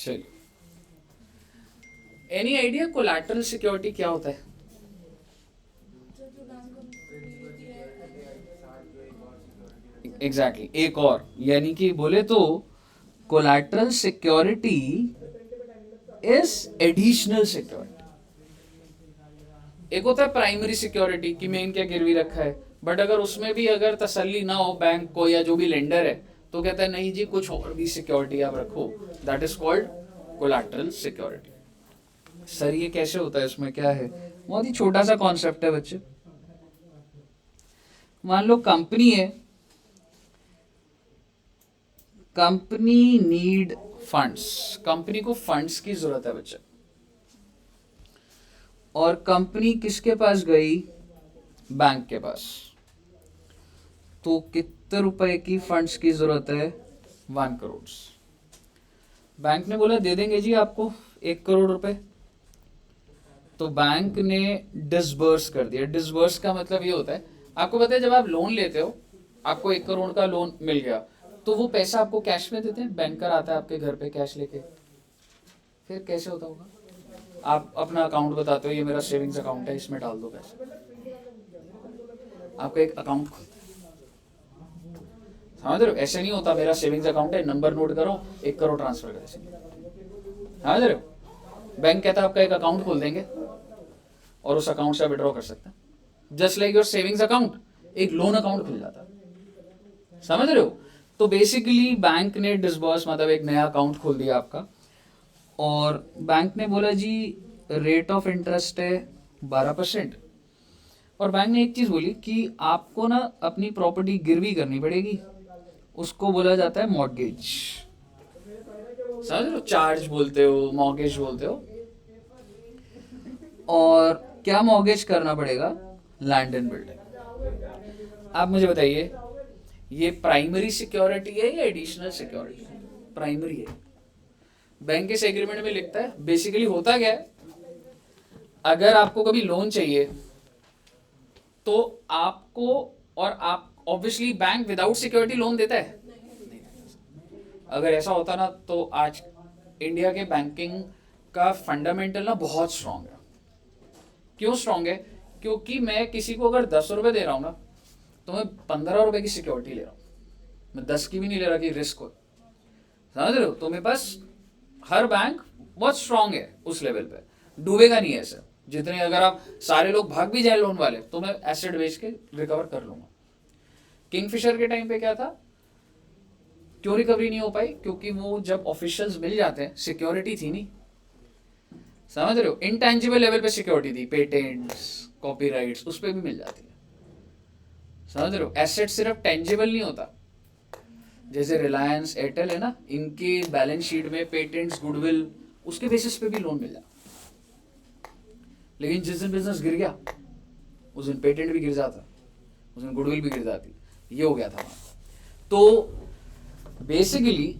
चलिए, any idea collateral security क्या होता है? एग्जैक्टली एक और, यानी कि बोले तो collateral security is additional security. एक होता है प्राइमरी सिक्योरिटी कि मैंने क्या गिरवी रखा है, बट अगर उसमें भी अगर तसल्ली ना हो बैंक को या जो भी लेंडर है, तो कहता है नहीं जी कुछ और भी सिक्योरिटी आप रखो, that is called collateral security. Sir ये कैसे होता है, इसमें क्या है? बहुत ही छोटा सा कॉन्सेप्ट है बच्चे। मान लो कंपनी है, कंपनी नीड फंड्स, कंपनी को फंड्स की जरूरत है बच्चे, और कंपनी किसके पास गई? बैंक के पास। तो कितने रुपए की फंड्स की जरूरत है? 1 करोड़। बैंक ने बोला दे देंगे जी आपको 1 करोड़ रुपए, तो बैंक ने डिसबर्स कर दिया। डिसबर्स का मतलब ये होता है, आपको पता है जब आप लोन लेते हो, आपको 1 करोड़ का लोन मिल गया, तो वो पैसा आपको कैश में देते हैं, बैंकर आता है आपके घर पे कैश लेके। फिर कैसे होता होगा? आप अपना अकाउंट बताते हो, ये मेरा सेविंग्स अकाउंट है, इसमें डाल दो पैसे। आपका एक अकाउंट खुलता है, समझ रहे हो? ऐसे नहीं होता मेरा सेविंग्स अकाउंट है, नंबर नोट करो 1 करोड़ ट्रांसफर करो, समझ रहे हो? बैंक कहता है आपका एक अकाउंट खोल देंगे और उस अकाउंट से विड्रॉ कर सकते हैं। Just like your savings account, एक लोन अकाउंट खुल जाता है, समझ रहे हो? तो बेसिकली बैंक ने डिसबर्स मतलब एक नया अकाउंट खोल दिया आपका, और बैंक ने बोला जी रेट ऑफ इंटरेस्ट है 12%, और बैंक ने एक चीज बोली कि आपको ना अपनी प्रॉपर्टी गिरवी करनी पड़ेगी, उसको बोला जाता है मॉर्गेज। समझ रहे हो? चार्ज बोलते हो, मॉर्गेज बोलते हो। और क्या मॉर्गेज करना पड़ेगा? Land and building. आप मुझे बताइए, ये प्राइमरी सिक्योरिटी है या एडिशनल सिक्योरिटी? प्राइमरी है। बैंक इस एग्रीमेंट में लिखता है, बेसिकली होता क्या है, अगर आपको कभी लोन चाहिए तो आपको, और आप obviously bank without security loan देता है? अगर ऐसा होता ना तो आज इंडिया के बैंकिंग का फंडामेंटल ना बहुत स्ट्रांग है। क्यों स्ट्रांग है? क्योंकि मैं किसी को अगर 10 रुपए दे रहा हूं ना, तो मैं 15 रुपए की सिक्योरिटी ले रहा हूं, मैं 10 की भी नहीं ले रहा कि रिस्क हो। समझ रहे हो? तो मेरे पास हर बैंक बहुत स्ट्रांग है उस लेवल पे, डूबेगा नहीं ऐसे। जितने अगर आप सारे लोग भाग भी जाए लोन वाले, तो मैं एसेट बेच के रिकवर कर लूंगा। किंगफिशर के टाइम पे क्या था, क्यों रिकवरी नहीं हो पाई? क्योंकि वो जब ऑफिशियल्स मिल जाते हैं, सिक्योरिटी थी नहीं। समझ रहे हो? इनटेंजिबल लेवल पे सिक्योरिटी थी, पेटेंट्स, कॉपीराइट्स, उस पर भी मिल जाती है। समझ रहे हो? एसेट सिर्फ टेंजिबल नहीं होता। जैसे रिलायंस, एयरटेल है ना, इनके बैलेंस शीट में पेटेंट्स, गुडविल, उसके बेसिस पे भी लोन मिल जाता। लेकिन जिस दिन बिजनेस गिर गया, उस दिन पेटेंट भी गिर जाता, उस दिन गुडविल भी गिर जाती। ये हो गया था। तो बेसिकली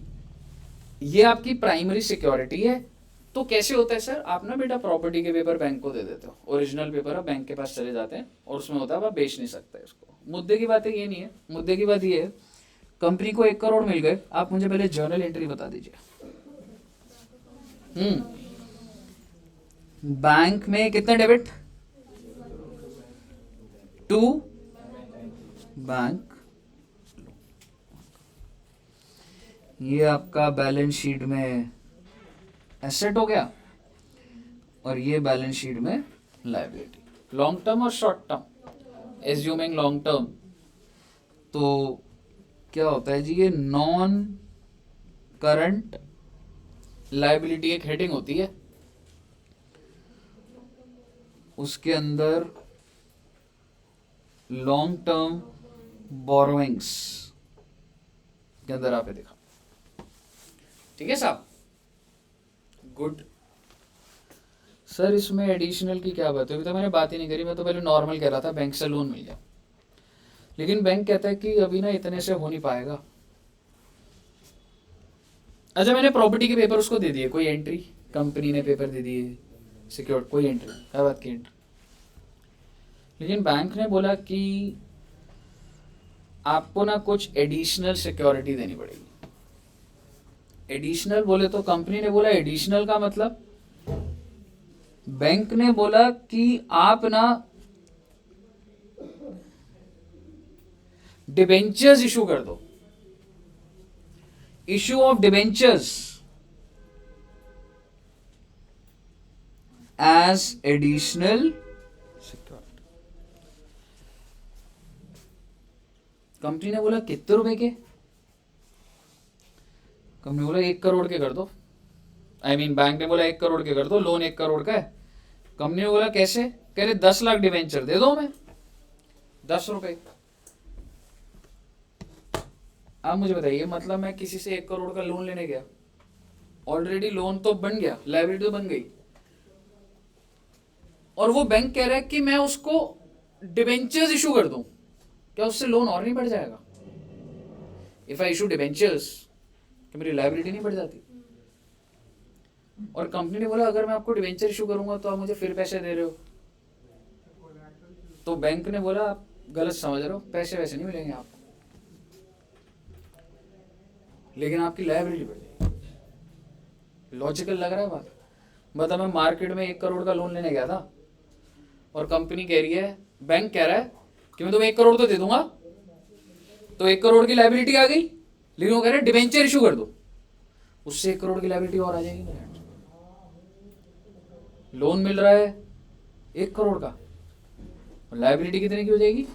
ये आपकी प्राइमरी सिक्योरिटी है। तो कैसे होता है सर? आप ना बेटा प्रॉपर्टी के पेपर बैंक को दे देते हो, ओरिजिनल पेपर आप बैंक के पास चले जाते हैं, और उसमें होता है आप बेच नहीं सकते इसको। मुद्दे की बात ये नहीं है, मुद्दे की बात ये है कंपनी को 1 करोड़ मिल गए, आप मुझे पहले जर्नल एंट्री बता दीजिए। बैंक में कितने डेबिट? To bank. ये आपका बैलेंस शीट में एसेट हो गया, और ये बैलेंस शीट में लायबिलिटी। लॉन्ग टर्म और short term, assuming long term, तो क्या होता है जी, ये नॉन करंट लायबिलिटी एक हेडिंग होती है, उसके अंदर लॉन्ग टर्म बोरोइंग्स के अंदर आपने देखा। ठीक है साहब? गुड। सर इसमें एडिशनल की क्या बात है? अभी तो मैंने बात ही नहीं करी, मैं तो पहले नॉर्मल कह रहा था बैंक से लोन मिल गया, लेकिन बैंक कहता है कि अभी ना इतने से हो नहीं पाएगा। अच्छा, मैंने प्रॉपर्टी के पेपर उसको दे दिए, कोई एंट्री, कंपनी ने पेपर दे दिए सिक्योर्ड, कोई एंट्री, क्या बात की एंट्री। लेकिन बैंक ने बोला कि आपको ना कुछ एडिशनल सिक्योरिटी देनी पड़ेगी। एडिशनल बोले तो कंपनी ने बोला एडिशनल का मतलब, बैंक ने बोला कि आप ना डिबेंचर्स इशू कर दो, issue of debentures as additional security. Company ने बोला कितने रुपए के? कंपनी बोला 1 करोड़ के कर दो। बैंक ने बोला 1 करोड़ के कर दो, लोन 1 करोड़ का है। कंपनी ने बोला कैसे? कह रहे 10 लाख डिवेंचर दे दो, मैं 10 रुपए। आप मुझे बताइए, मतलब मैं किसी से 1 करोड़ का लोन लेने गया, ऑलरेडी लोन तो बन गया, लायबिलिटी तो बन गई, और वो बैंक कह रहा है कि मैं उसको डिवेंचर्स इशू कर दूं, क्या उससे लोन और नहीं बढ़ जाएगा? इफ आई इशू डिवेंचर्स, कि मेरी लायबिलिटी नहीं बढ़ जाती? और कंपनी ने बोला अगर मैं आपको डिवेंचर इशू करूंगा तो आप मुझे फिर पैसे दे रहे हो। तो बैंक ने बोला आप गलत समझ रहे हो, पैसे वैसे नहीं मिलेंगे आपको, लेकिन आपकी लायबिलिटी बढ़ जाएगी। लॉजिकल लग रहा है बात? मतलब मैं मार्केट में 1 करोड़ का लोन लेने गया था, और कंपनी कह रही है, बैंक कह रहा है कि मैं तुम्हें 1 करोड़ तो दे दूंगा, तो 1 करोड़ की लायबिलिटी आ गई, लेकिन वो कह रहे हैं डिवेंचर इशू कर दो, उससे 1 करोड़ की लायबिलिटी और आ जाएगी ना। लोन मिल रहा है 1 करोड़ का, लायबिलिटी कितने की हो जाएगी?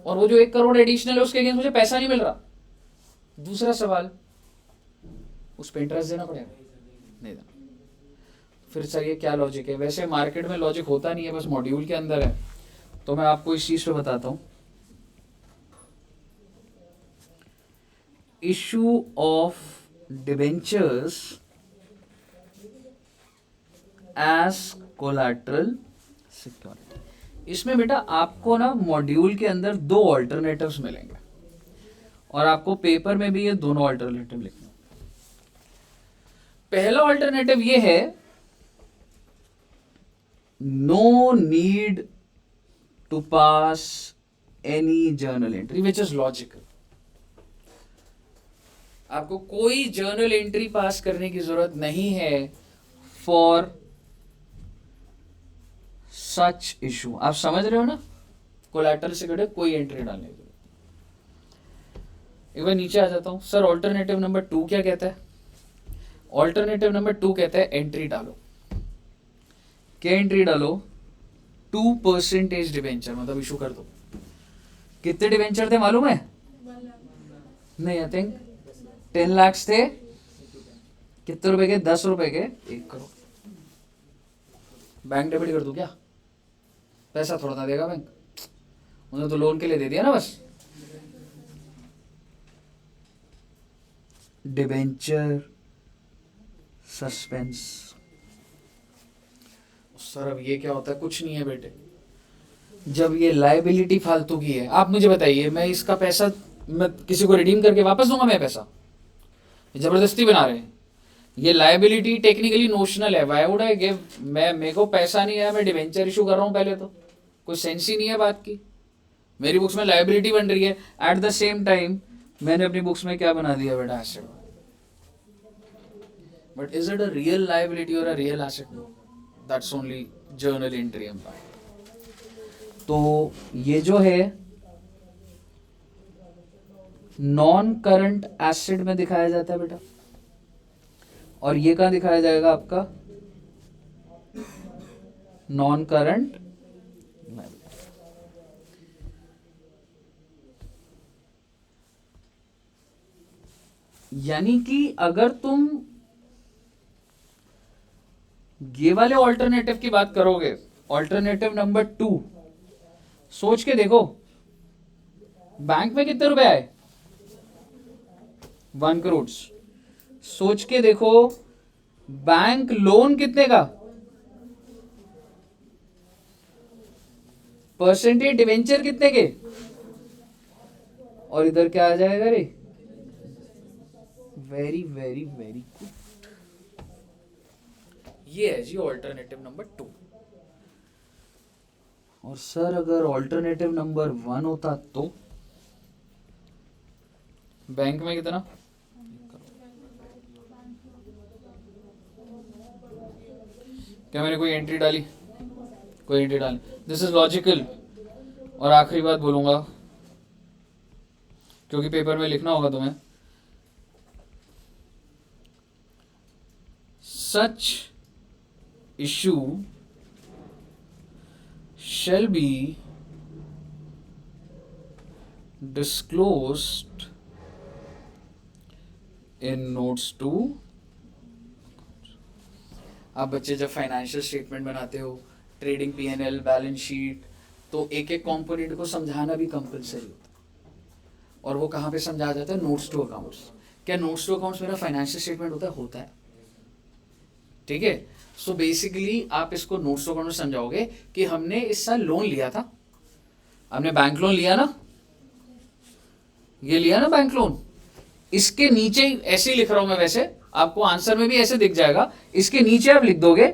और वो जो 1 करोड़ एडिशनल है उसके अगेंस्ट मुझे पैसा नहीं मिल रहा। दूसरा सवाल, उस पर इंटरेस्ट देना पड़ेगा? नहीं देना। फिर सर ये क्या लॉजिक है? वैसे मार्केट में लॉजिक होता नहीं है, बस मॉड्यूल के अंदर है, तो मैं आपको इस चीज पे बताता हूं। Issue of debentures as collateral security. इसमें बेटा आपको ना मॉड्यूल के अंदर 2 ऑल्टरनेटिव्स मिलेंगे, और आपको पेपर में भी ये दोनों ऑल्टरनेटिव लिखने। पहला ऑल्टरनेटिव ये है, no need to pass any journal entry which is logical. आपको कोई जर्नल एंट्री पास करने की जरूरत नहीं है फॉर सच इशू। आप समझ रहे हो ना? कोलैटरल सिक्योरिटी कोई एंट्री डालने की जरूरत। एक बार नीचे आ जाता हूं। सर ऑल्टरनेटिव नंबर 2 क्या कहता है? ऑल्टरनेटिव नंबर 2 कहता है एंट्री डालो। क्या एंट्री डालो? 2% डिवेंचर, मतलब इशू कर दो। कितने डिवेंचर थे मालूम है? नहीं, आई थिंक 10 लाख थे। कितने रुपए के? 10 रुपए के 1 करोड़। बैंक डेबिट कर दूं क्या? पैसा थोड़ा ना देगा बैंक, उन्होंने तो लोन के लिए दे दिया ना बस। Debenture suspense. सर अब ये क्या होता है? कुछ नहीं है बेटे, जब ये लायबिलिटी फालतू की है, आप मुझे बताइए, मैं इसका पैसा मैं किसी को रिडीम करके वापस दूंगा? मैं पैसा जबरदस्ती बना रहे हैं। ये लायबिलिटी टेक्निकली नोशनल है। Why would I give? मेरे को पैसा नहीं है, मैं डिवेंचर इशू कर रहा हूं, पहले तो कोई सेंस ही नहीं है बात की। मेरी बुक्स में लायबिलिटी बन रही है, एट द सेम टाइम मैंने अपनी बुक्स में क्या बना दिया बेटा? Asset. But is it a real liability और a real asset? That's only journal entry empire. तो ये जो है नॉन करंट एसेट में दिखाया जाता है बेटा, और ये कहां दिखाया जाएगा आपका? Non current. यानी कि अगर तुम ये वाले ऑल्टरनेटिव की बात करोगे, ऑल्टरनेटिव नंबर 2, सोच के देखो, बैंक में कितने रुपए आए? 1 करोड़। सोच के देखो, बैंक लोन कितने का? परसेंटेज डिवेंचर कितने के? और इधर क्या आ जाएगा रे? Very very very good. ये है जी ऑल्टरनेटिव नंबर 2। और सर अगर ऑल्टरनेटिव नंबर 1 होता तो बैंक में कितना? क्या मैंने कोई एंट्री डाली? कोई एंट्री डाली, दिस इज लॉजिकल। और आखिरी बात बोलूंगा, क्योंकि पेपर में लिखना होगा तुम्हें, सच issue shall be disclosed in notes to। आप बच्चे जब फाइनेंशियल स्टेटमेंट बनाते हो, ट्रेडिंग P&L, बैलेंस शीट, तो एक एक कंपोनेंट को समझाना भी कंपलसरी होता है। और वो कहाँ पे समझाया जाता है? Notes to accounts. क्या नोट्स टू अकाउंट्स मेरा फाइनेंशियल स्टेटमेंट होता है? होता है, ठीक है। सो बेसिकली आप इसको नोट्स टू अकाउंट में समझाओगे कि हमने इस साल लोन लिया था, हमने बैंक लोन लिया ना, ये लिया ना बैंक लोन। इसके नीचे ही ऐसे ही लिख रहा हूं मैं, वैसे आपको आंसर में भी ऐसे दिख जाएगा, इसके नीचे आप लिख दोगे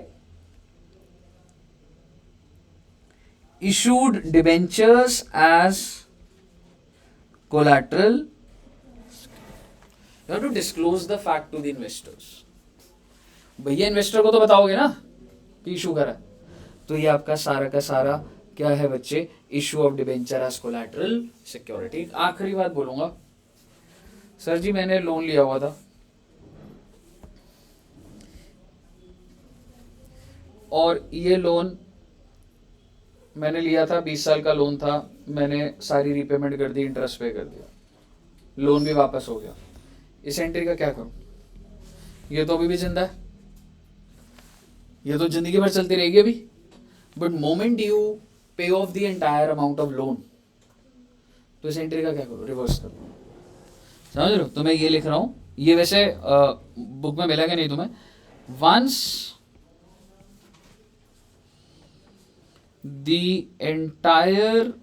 issued debentures as collateral, you have to disclose the fact to the investors. भैया इन्वेस्टर को तो बताओगे ना कि इशू करा, तो ये आपका सारा का सारा क्या है बच्चे? Issue of debenture as collateral security. आखिरी बात बोलूंगा, सर जी मैंने लोन लिया हुआ था और ये लोन मैंने लिया था, 20 साल का लोन था, मैंने सारी रीपेमेंट कर दी, इंटरेस्ट पे कर दिया, लोन भी वापस हो गया, इस एंट्री का क्या करूं? ये तो अभी भी जिंदा है, ये तो जिंदगी भर चलती रहेगी अभी। बट मोमेंट यू पे of the entire amount of loan, तो इस एंट्री का क्या करो? रिवर्स करो। समझ रहे हो? तो मैं ये लिख रहा हूं, ये वैसे बुक में मिलेगा नहीं तुम्हें। Once the entire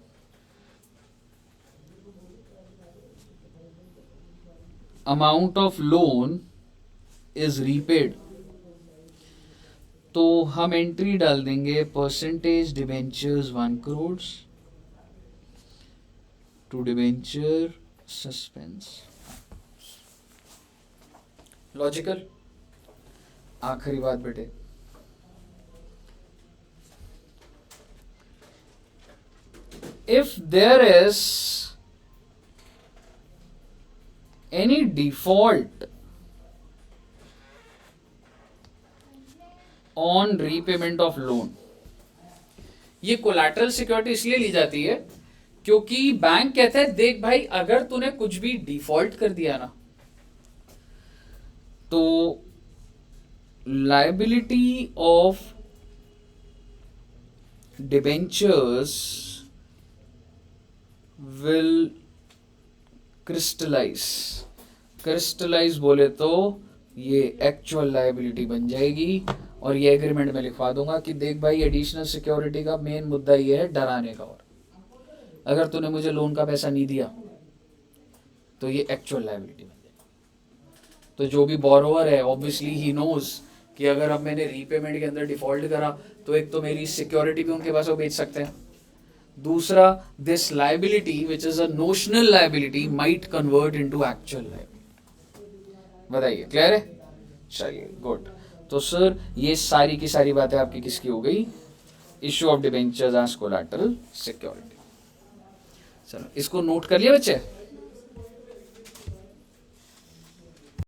amount of loan is repaid, तो हम एंट्री डाल देंगे percentage debentures 1 crore to debenture suspense. Logical. आखिरी बात बेटे, if there is any default on repayment of loan, ये कोलैटरल सिक्योरिटी इसलिए ली जाती है क्योंकि बैंक कहता है देख भाई अगर तूने कुछ भी डिफॉल्ट कर दिया ना, तो liability of debentures will crystallize. Crystallize बोले तो ये एक्चुअल लायबिलिटी बन जाएगी, और ये एग्रीमेंट में लिखवा दूंगा कि देख भाई एडिशनल सिक्योरिटी का मेन मुद्दा ये है डराने का, और अगर तूने मुझे लोन का पैसा नहीं दिया तो ये एक्चुअल लायबिलिटी बन जाएगी। तो जो भी बोरोवर है ऑब्वियसली ही नोज कि अगर अब मैंने रीपेमेंट के अंदर डिफॉल्ट करा तो एक तो मेरी सिक्योरिटी भी उनके पास वो बेच सकते हैं, दूसरा this liability which is a notional liability might convert into actual liability. बताइए क्लियर है? चलिए गुड। तो सर ये सारी की सारी बातें आपकी किसकी हो गई? Issue of debentures as collateral security. चलो इसको नोट कर लिया बच्चे।